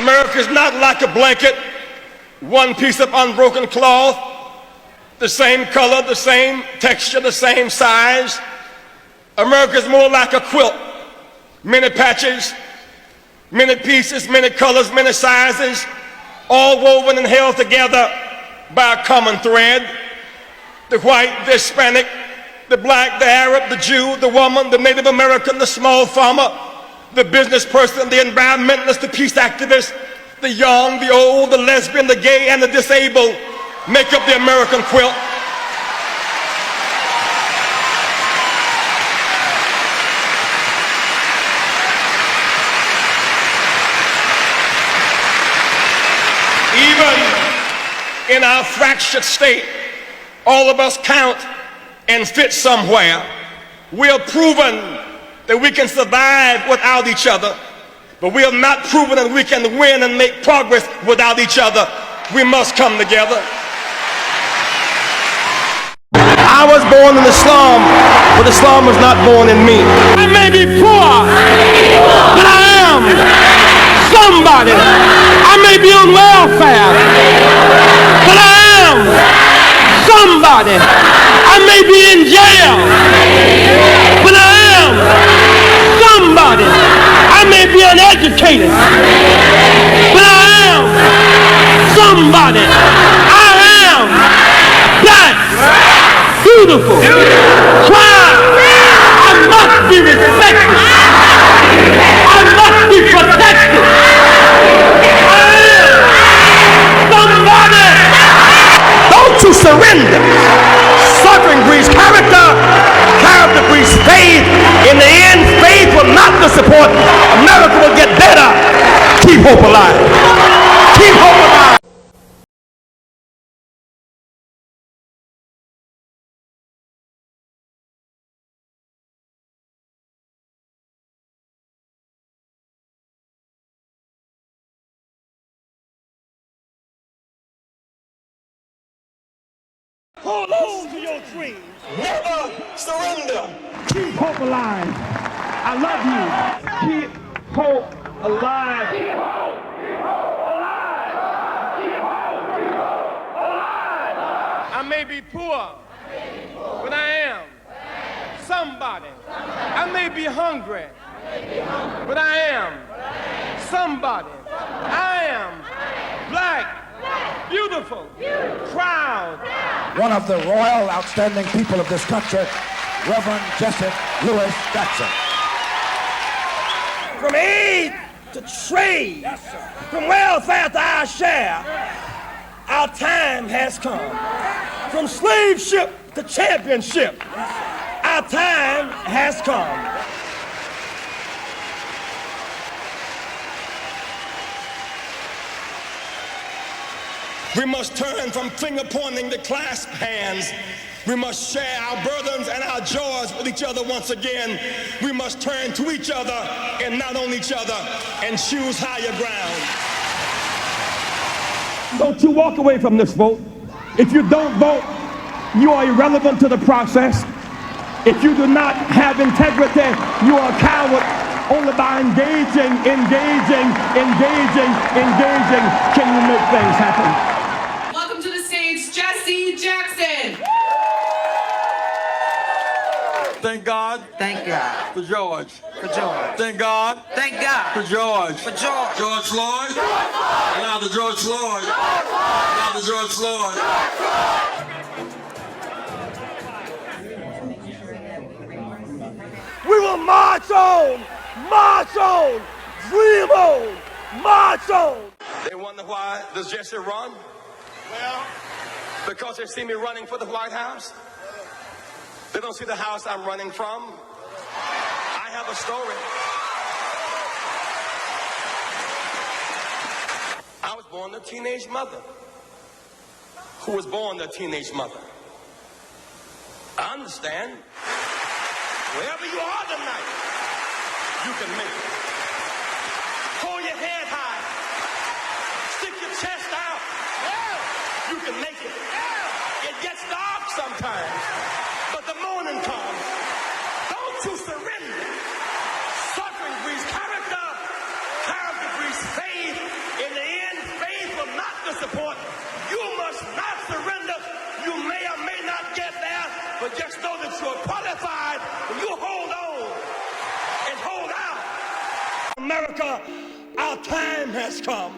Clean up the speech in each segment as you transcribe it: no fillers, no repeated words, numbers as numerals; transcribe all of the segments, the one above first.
America is not like a blanket, one piece of unbroken cloth, the same color, the same texture, the same size. America is more like a quilt, many patches, many pieces, many colors, many sizes, all woven and held together by a common thread. The white, the Hispanic, the black, the Arab, the Jew, the woman, the Native American, the small farmer, the business person, the environmentalist, the peace activist, the young, the old, the lesbian, the gay, and the disabled make up the American quilt. Even in our fractured state, all of us count and fit somewhere. We have proven that we can survive without each other, but we have not proven that we can win and make progress without each other. We must come together. I was born in the slum, but the slum was not born in me. I may be poor, but I am somebody. I may be on welfare, but I am somebody. I may be in jail, but I am somebody. I may be uneducated, but I am somebody. I am black, beautiful, proud. I must be respected. I must be protected. I am somebody. Don't you surrender. Suffering breeds character. Character breeds faith. In the end, faith will not disappoint. America will get better. Keep hope alive. Keep hope alive. Hold on to your dreams. Never surrender. Keep hope alive. I love you. Keep hope alive. Keep hope. Keep hope alive. Keep hope. Keep hope alive. I may be poor, but I am somebody. I may be hungry, but I am somebody. I am black. Beautiful, proud. One of the royal, outstanding people of this country, Reverend Jesse Louis Jackson. From aid to trade, yes, from welfare to our share, our time has come. From slave ship to championship, our time has come. We must turn from finger pointing to clasp hands. We must share our burdens and our joys with each other once again. We must turn to each other and not on each other and choose higher ground. Don't you walk away from this vote. If you don't vote, you are irrelevant to the process. If you do not have integrity, you are a coward. Only by engaging, can you make things happen. Jesse Jackson. Thank God. Thank God. For George. For George. Thank God. Thank God. For George. For George. George Floyd. Allow the George Floyd. Allow the George Floyd. We will march on, dream on, march on. They wonder why does Jesse run? Well, because they see me running for the White House. They don't see the house I'm running from. I have a story. I was born to a teenage mother who was born to a teenage mother. I understand. Wherever you are tonight, you can make it. Hold your head high. Stick your chest out. You can make it. It gets dark sometimes, but the morning comes. Don't you surrender. Suffering breeds character. Character breeds faith. point. You must not surrender. You may or may not get there, but just know that you're qualified when you hold on and hold out. America, our time has come.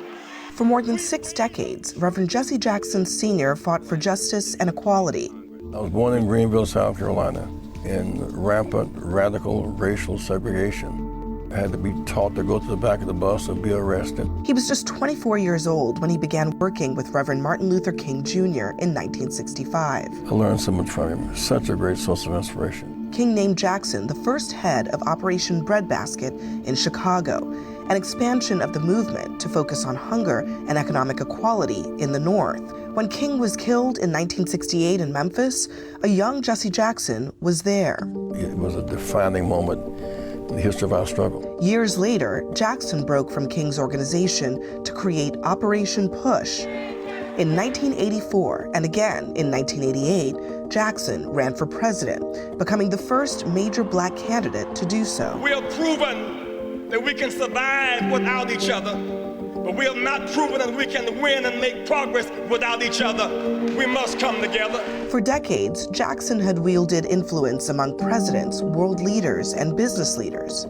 For more than 6 decades, Reverend Jesse Jackson Sr. fought for justice and equality. I was born in Greenville, South Carolina, in rampant, radical racial segregation. I had to be taught to go to the back of the bus or be arrested. He was just 24 years old when he began working with Reverend Martin Luther King Jr. in 1965. I learned so much from him. Such a great source of inspiration. King named Jackson the first head of Operation Breadbasket in Chicago, an expansion of the movement to focus on hunger and economic equality in the North. When King was killed in 1968 in Memphis, a young Jesse Jackson was there. It was a defining moment in the history of our struggle. Years later, Jackson broke from King's organization to create Operation Push. In 1984 and again in 1988, Jackson ran for president, becoming the first major black candidate to do so. We have proven that we can survive without each other, but we have not proven that we can win and make progress without each other. We must come together. For decades, Jackson had wielded influence among presidents, world leaders, and business leaders.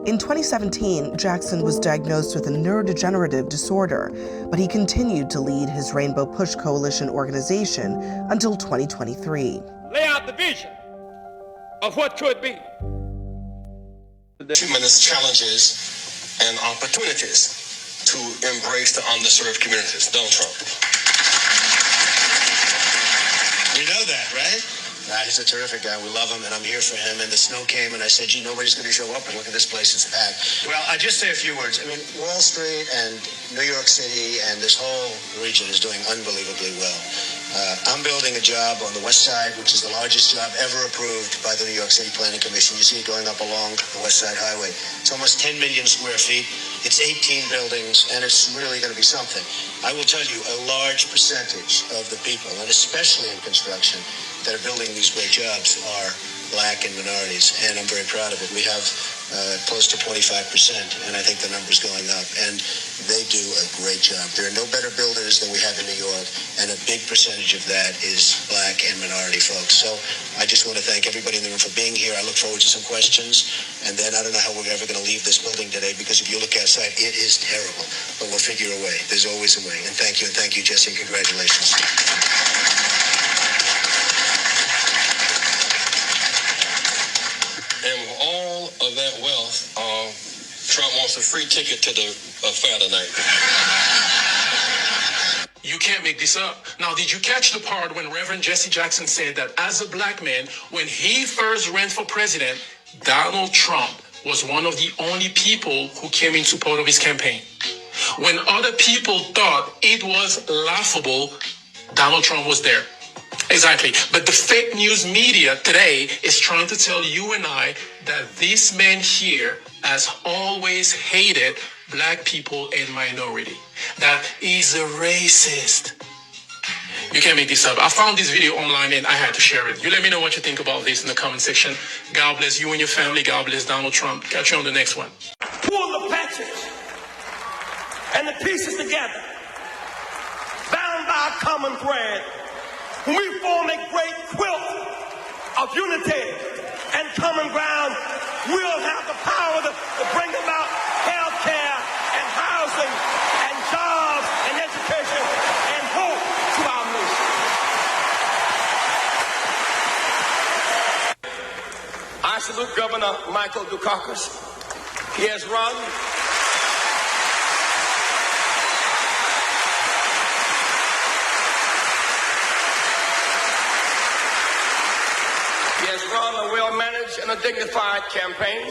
In 2017, Jackson was diagnosed with a neurodegenerative disorder, but he continued to lead his Rainbow Push Coalition organization until 2023. Lay out the vision of what could be. Tremendous challenges and opportunities to embrace the underserved communities. Donald Trump. We know that, right? He's a terrific guy. We love him, and I'm here for him. And the snow came, and I said, gee, nobody's going to show up. And look at this place, it's packed. Well, I just say a few words. I mean, Wall Street and New York City and this whole region is doing unbelievably well. I'm building a job on the west side, which is the largest job ever approved by the New York City Planning Commission. You see it going up along the West Side Highway. It's almost 10 million square feet. It's 18 buildings, and it's really going to be something. I will tell you, a large percentage of the people, and especially in construction, that are building these great jobs are black and minorities, and I'm very proud of it. We have close to 25%, and I think the number's going up, and they do a great job. There are no better builders than we have in New York, and a big percentage of that is black and minority folks. So I just want to thank everybody in the room for being here. I look forward to some questions, and then I don't know how we're ever going to leave this building today, because if you look outside, it is terrible, but we'll figure a way. There's always a way, and thank you, Jesse, and congratulations. And with all of that wealth, Trump wants a free ticket to the fair tonight. You can't make this up. Now, did you catch the part when Reverend Jesse Jackson said that as a black man, when he first ran for president, Donald Trump was one of the only people who came in support of his campaign? When other people thought it was laughable, Donald Trump was there. Exactly. But the fake news media today is trying to tell you and I that this man here has always hated black people and minority. That he's a racist. You can't make this up. I found this video online and I had to share it. You let me know what you think about this in the comment section. God bless you and your family. God bless Donald Trump. Catch you on the next one. Pull the patches and the pieces together, bound by a common thread. When we form a great quilt of unity and common ground, we'll have the power to bring about health care and housing and jobs and education and hope to our nation. I salute Governor Michael Dukakis. He has run a well-managed and a dignified campaign.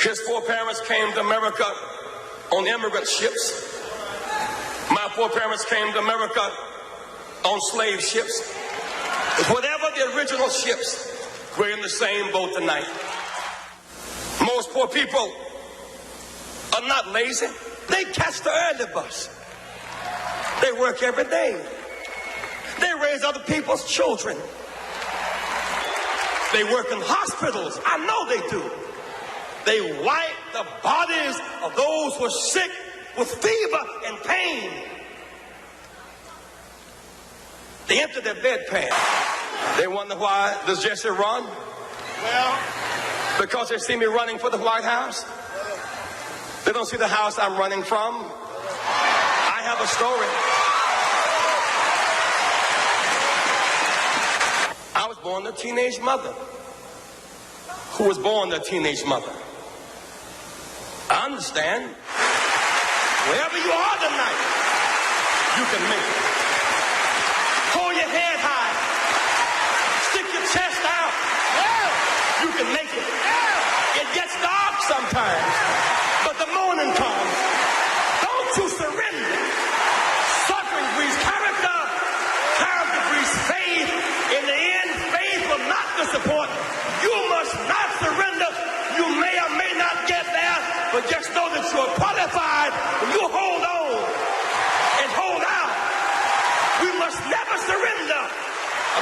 His foreparents came to America on immigrant ships. My foreparents came to America on slave ships. But whatever the original ships, we're in the same boat tonight. Most poor people are not lazy. They catch the early bus. They work every day. They raise other people's children. They work in hospitals. I know they do. They wipe the bodies of those who are sick with fever and pain. They empty their bedpan. They wonder why does Jesse run? Well, because they see me running for the White House. They don't see the house I'm running from. I have a story. I was born a teenage mother who was born a teenage mother. I understand. Wherever you are tonight, you can make it. Hold your head high. Stick your chest out. You can make it. It gets dark sometimes, but the morning comes. Don't you surrender. Suffering breeds character. Character breeds faith. In the end, faith will not disappoint. You must not surrender. You may or may not get there, but just know that you're qualified. When you hold on and hold out, we must never surrender.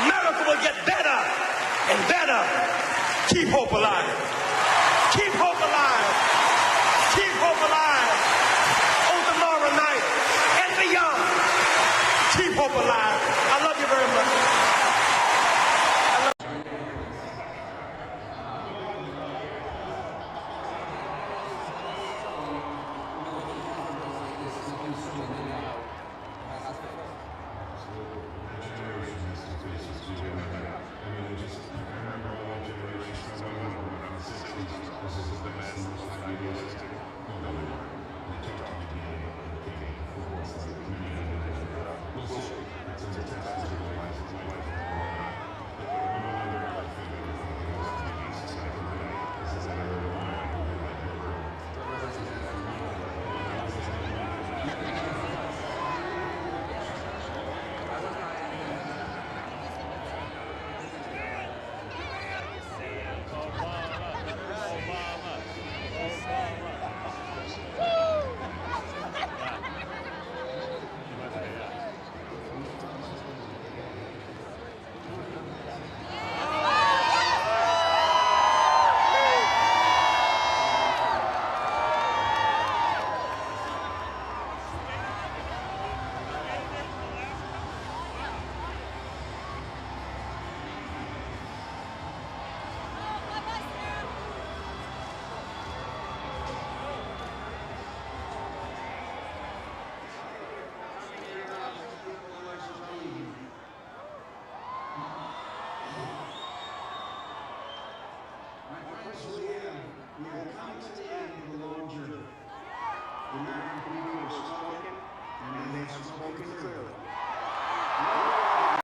America will get better and better. Keep hope alive. Keep hope alive. Keep hope alive. On tomorrow night and beyond. Keep hope alive. I love you very much.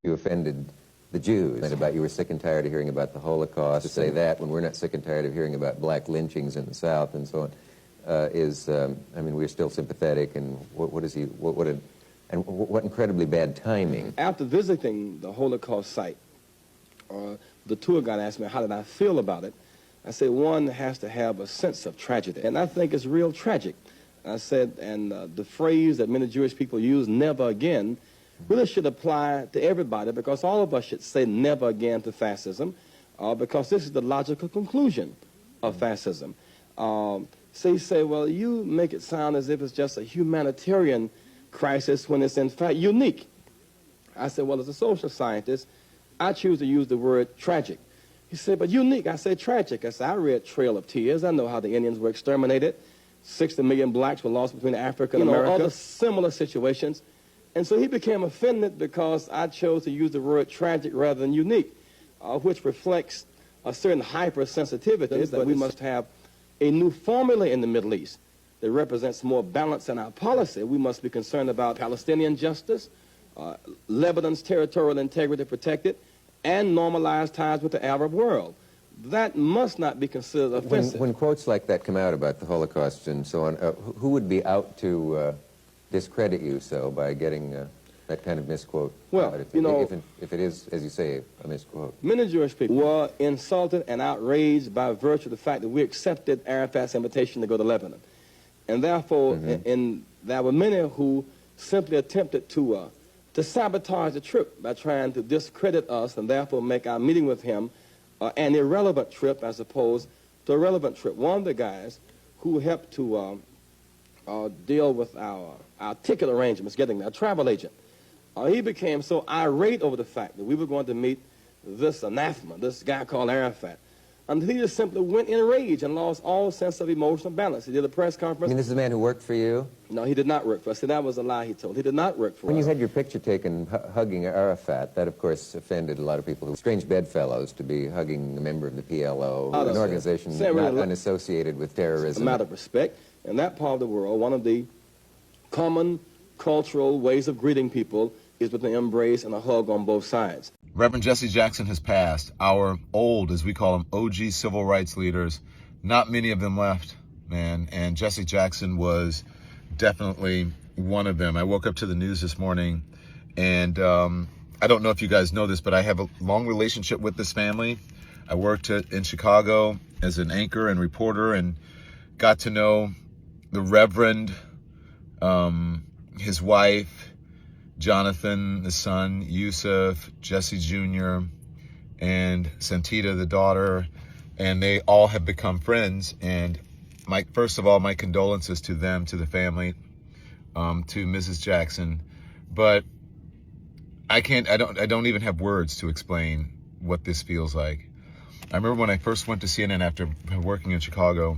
You offended the Jews, and about you were sick and tired of hearing about the Holocaust. To say that when we're not sick and tired of hearing about black lynchings in the South and so on, I mean, we're still sympathetic. And what incredibly bad timing. After visiting the Holocaust site, the tour guide asked me how did I feel about it. I said one has to have a sense of tragedy, and I think it's real tragic. I said, and the phrase that many Jewish people use, "never again," really should apply to everybody, because all of us should say never again to fascism, because this is the logical conclusion of fascism. So you say, well, you make it sound as if it's just a humanitarian crisis when it's in fact unique. I said, well, as a social scientist, I choose to use the word tragic. He said, but unique. I said tragic. I said, I read Trail of Tears. I know how the Indians were exterminated. 60 million blacks were lost between Africa and America. Other similar situations. And so he became offended because I chose to use the word tragic rather than unique, which reflects a certain hypersensitivity that we must have a new formula in the Middle East that represents more balance in our policy. We must be concerned about Palestinian justice, Lebanon's territorial integrity protected, and normalized ties with the Arab world. That must not be considered offensive. When quotes like that come out about the Holocaust and so on, who would be out to discredit you so by getting that kind of misquote? Well, if it is, as you say, a misquote. Many Jewish people were insulted and outraged by virtue of the fact that we accepted Arafat's invitation to go to Lebanon. And therefore, there were many who simply attempted to sabotage the trip by trying to discredit us and therefore make our meeting with him an irrelevant trip as opposed to a relevant trip. One of the guys who helped to deal with our ticket arrangements, getting a travel agent, He became so irate over the fact that we were going to meet this anathema, this guy called Arafat, until he just simply went in a rage and lost all sense of emotional balance. He did a press conference. I mean, this is a man who worked for you? No, he did not work for us. See, that was a lie he told. He did not work for us. When you had your picture taken hugging Arafat, that, of course, offended a lot of people. Strange bedfellows to be hugging a member of the PLO, an organization not unassociated with terrorism. It's a matter of respect. In that part of the world, one of the common cultural ways of greeting people is with an embrace and a hug on both sides. Reverend Jesse Jackson has passed. Our old, as we call them, OG civil rights leaders. Not many of them left, man. And Jesse Jackson was definitely one of them. I woke up to the news this morning, and I don't know if you guys know this, but I have a long relationship with this family. I worked in Chicago as an anchor and reporter, and got to know the Reverend, his wife, Jonathan, the son, Yusuf, Jesse Jr., and Santita, the daughter, and they all have become friends. And first of all, my condolences to them, to the family, to Mrs. Jackson. But I don't even have words to explain what this feels like. I remember when I first went to CNN after working in Chicago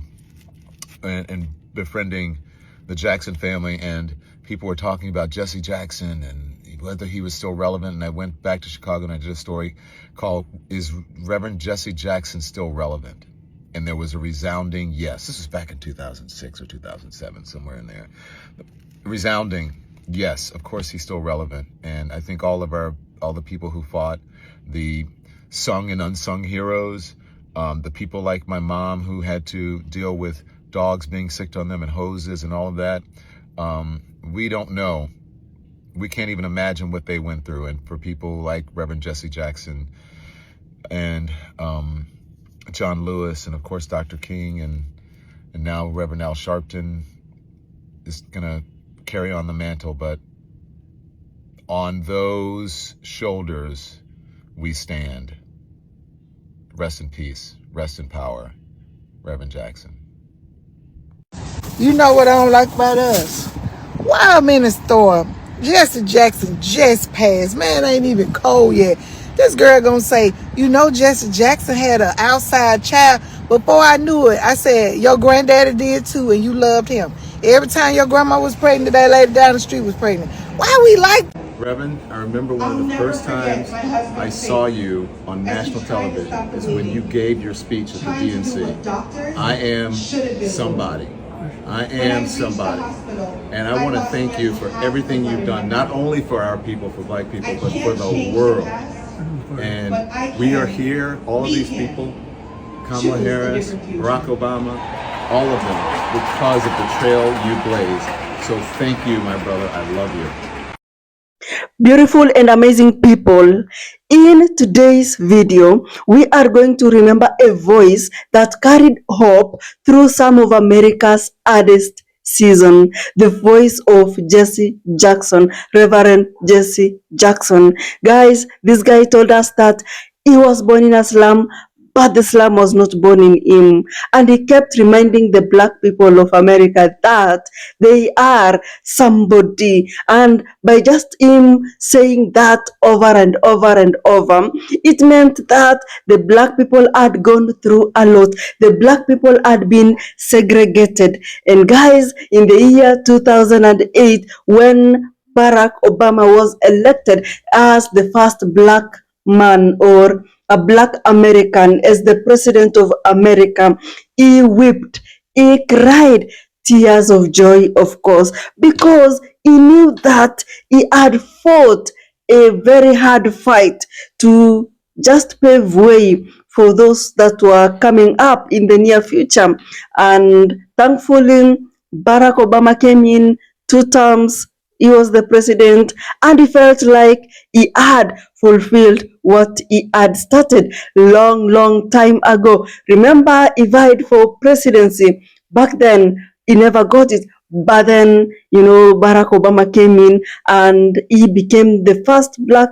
and befriending the Jackson family, and people were talking about Jesse Jackson and whether he was still relevant. And I went back to Chicago and I did a story called, "Is Reverend Jesse Jackson Still Relevant?" And there was a resounding yes. This was back in 2006 or 2007, somewhere in there. Resounding yes, of course he's still relevant. And I think all the people who fought, the sung and unsung heroes, the people like my mom who had to deal with dogs being sicked on them and hoses and all of that, we don't know. We can't even imagine what they went through. And for people like Reverend Jesse Jackson and John Lewis, and of course Dr. King, and now Reverend Al Sharpton is gonna carry on the mantle. But on those shoulders we stand. Rest in peace, rest in power, Reverend Jackson. You know what I don't like about us? Why I'm in the store, Jesse Jackson just passed. Man, ain't even cold yet. This girl gonna say, you know Jesse Jackson had an outside child. Before I knew it, I said, your granddaddy did too, and you loved him. Every time your grandma was pregnant, that lady down the street was pregnant. Why we like... Reverend, I remember one of the first times I saw you on national television is when you gave your speech at the DNC. I am somebody. I am somebody. And I want to thank you for everything you've done, not only for our people, for black people, but for the world. And we are here, all of these people, Kamala Harris, Barack Obama, all of them, because of the trail you blaze. So thank you, my brother. I love you. Beautiful and amazing people, in today's video, we are going to remember a voice that carried hope through some of America's hardest season, the voice of Jesse Jackson, Reverend Jesse Jackson. Guys, this guy told us that he was born in a slum, but the slum was not born in him. And he kept reminding the black people of America that they are somebody. And by just him saying that over and over and over, it meant that the black people had gone through a lot. The black people had been segregated. And guys, in the year 2008, when Barack Obama was elected as the first black man or a black American as the president of America, he wept, he cried tears of joy, of course, because he knew that he had fought a very hard fight to just pave way for those that were coming up in the near future. And thankfully, Barack Obama came in 2 terms. He was the president, and he felt like he had fulfilled what he had started long time ago. Remember, he vied for presidency. Back then, he never got it. But then, you know, Barack Obama came in and he became the first black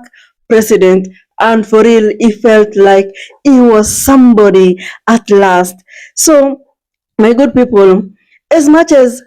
president. And for real, he felt like he was somebody at last. So, my good people, As much as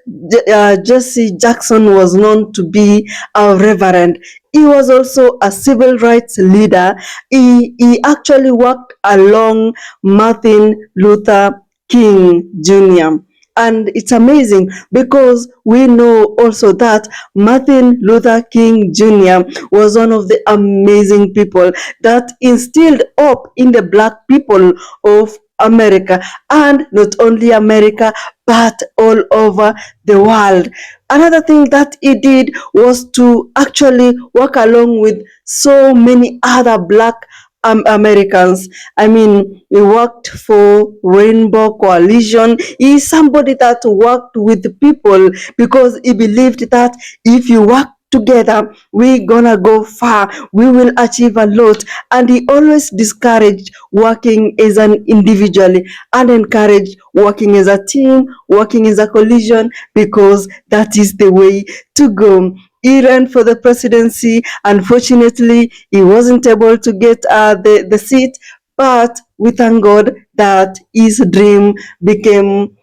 Jesse Jackson was known to be a reverend, he was also a civil rights leader. He actually worked along Martin Luther King Jr. And it's amazing because we know also that Martin Luther King Jr. was one of the amazing people that instilled hope in the black people of America, and not only America, but all over the world. Another thing that he did was to actually work along with so many other black Americans. I mean, he worked for Rainbow Coalition. He is somebody that worked with people because he believed that if you work together, we're gonna go far, we will achieve a lot. And he always discouraged working as an individual and encouraged working as a team, working as a coalition, because that is the way to go. He ran for the presidency. Unfortunately, he wasn't able to get the seat, but we thank God that his dream became,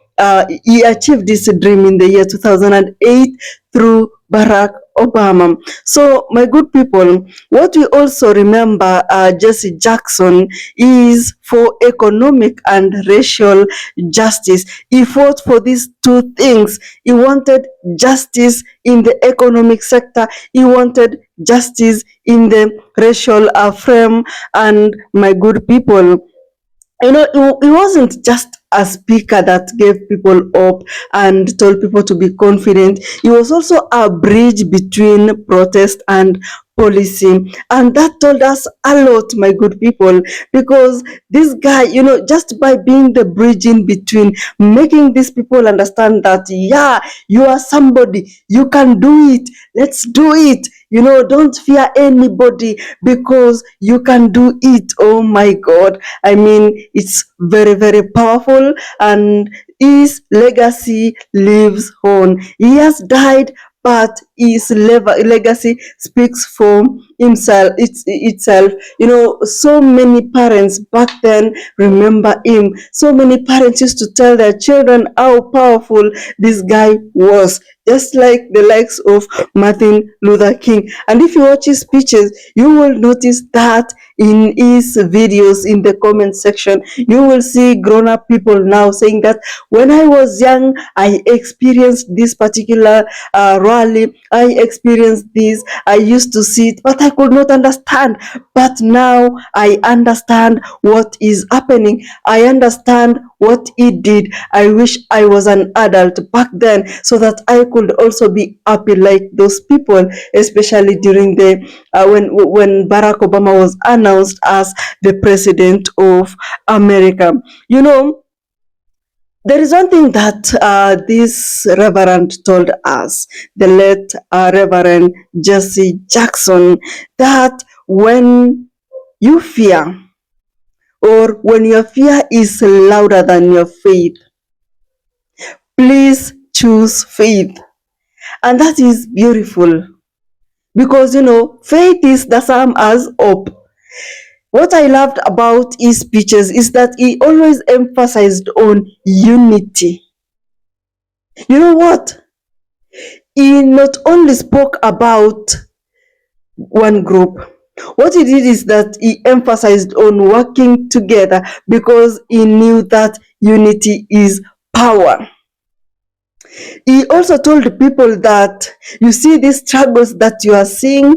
he achieved this dream in the year 2008 through Barack Obama. So, my good people, what we also remember Jesse Jackson is for economic and racial justice. He fought for these two things. He wanted justice in the economic sector. He wanted justice in the racial frame. And my good people, you know, he wasn't just a speaker that gave people hope and told people to be confident. He was also a bridge between protest and policy, and that told us a lot, my good people, because this guy, you know, just by being the bridge in between, making these people understand that, yeah, you are somebody, you can do it, let's do it, you know, don't fear anybody because you can do it. Oh my God, I mean, it's very, very powerful, and his legacy lives on. He has died, but his legacy speaks for itself. You know, so many parents back then remember him. So many parents used to tell their children how powerful this guy was, just like the likes of Martin Luther King. And if you watch his speeches, you will notice that in his videos, in the comment section, you will see grown-up people now saying that when I was young, I experienced this particular rally, I experienced this, I used to see it, but I could not understand. But now I understand what is happening. I understand what he did. I wish I was an adult back then so that I could also be happy like those people, especially during the when Barack Obama was announced as the president of America. You know, there is one thing that this reverend told us, the late Reverend Jesse Jackson, that when you fear, or when your fear is louder than your faith, please choose faith. And that is beautiful because, you know, faith is the same as hope. What I loved about his speeches is that he always emphasized on unity. You know what? He not only spoke about one group. What he did is that he emphasized on working together because he knew that unity is power. He also told people that, you see, these struggles that you are seeing,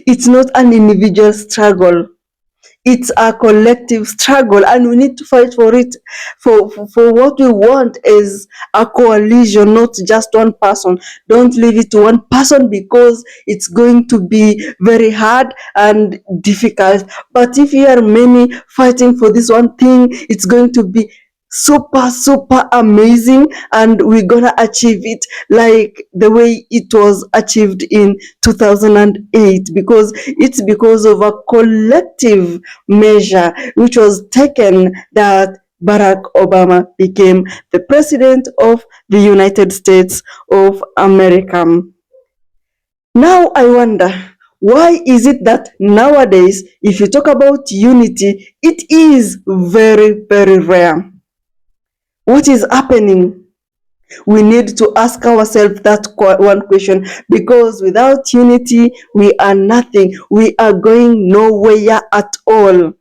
it's not an individual struggle. It's a collective struggle, and we need to fight for it. For what we want is a coalition, not just one person. Don't leave it to one person because it's going to be very hard and difficult. But if you are many fighting for this one thing, it's going to be super amazing, and we're gonna achieve it like the way it was achieved in 2008, because it's because of a collective measure which was taken that Barack Obama became the president of the United States of America. Now I wonder, why is it that nowadays, if you talk about unity, it is very rare? What is happening? We need to ask ourselves that one question, because without unity, we are nothing. We are going nowhere at all.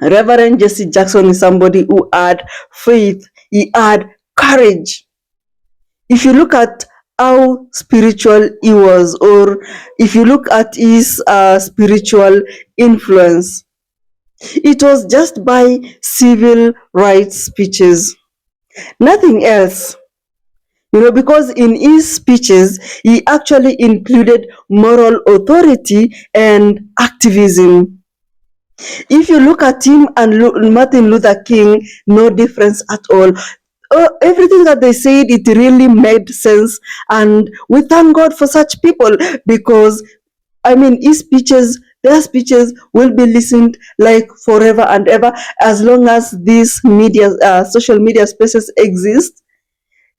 Reverend Jesse Jackson is somebody who had faith, he had courage. If you look at how spiritual he was, or if you look at his spiritual influence, it was just by civil rights speeches, nothing else. Because in his speeches, he actually included moral authority and activism. If you look at him and Martin Luther King, no difference at all. Everything that they said, it really made sense, and we thank God for such people, because his speeches, their speeches will be listened like forever and ever, as long as these social media spaces exist.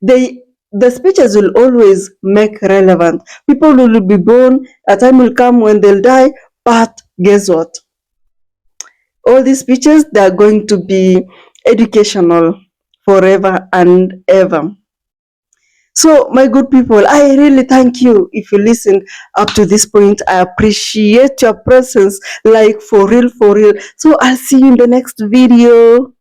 The speeches will always make relevant. People will be born, a time will come when they'll die, but guess what? All these speeches, they are going to be educational forever and ever. So, my good people, I really thank you if you listened up to this point. I appreciate your presence, like for real, for real. So, I'll see you in the next video.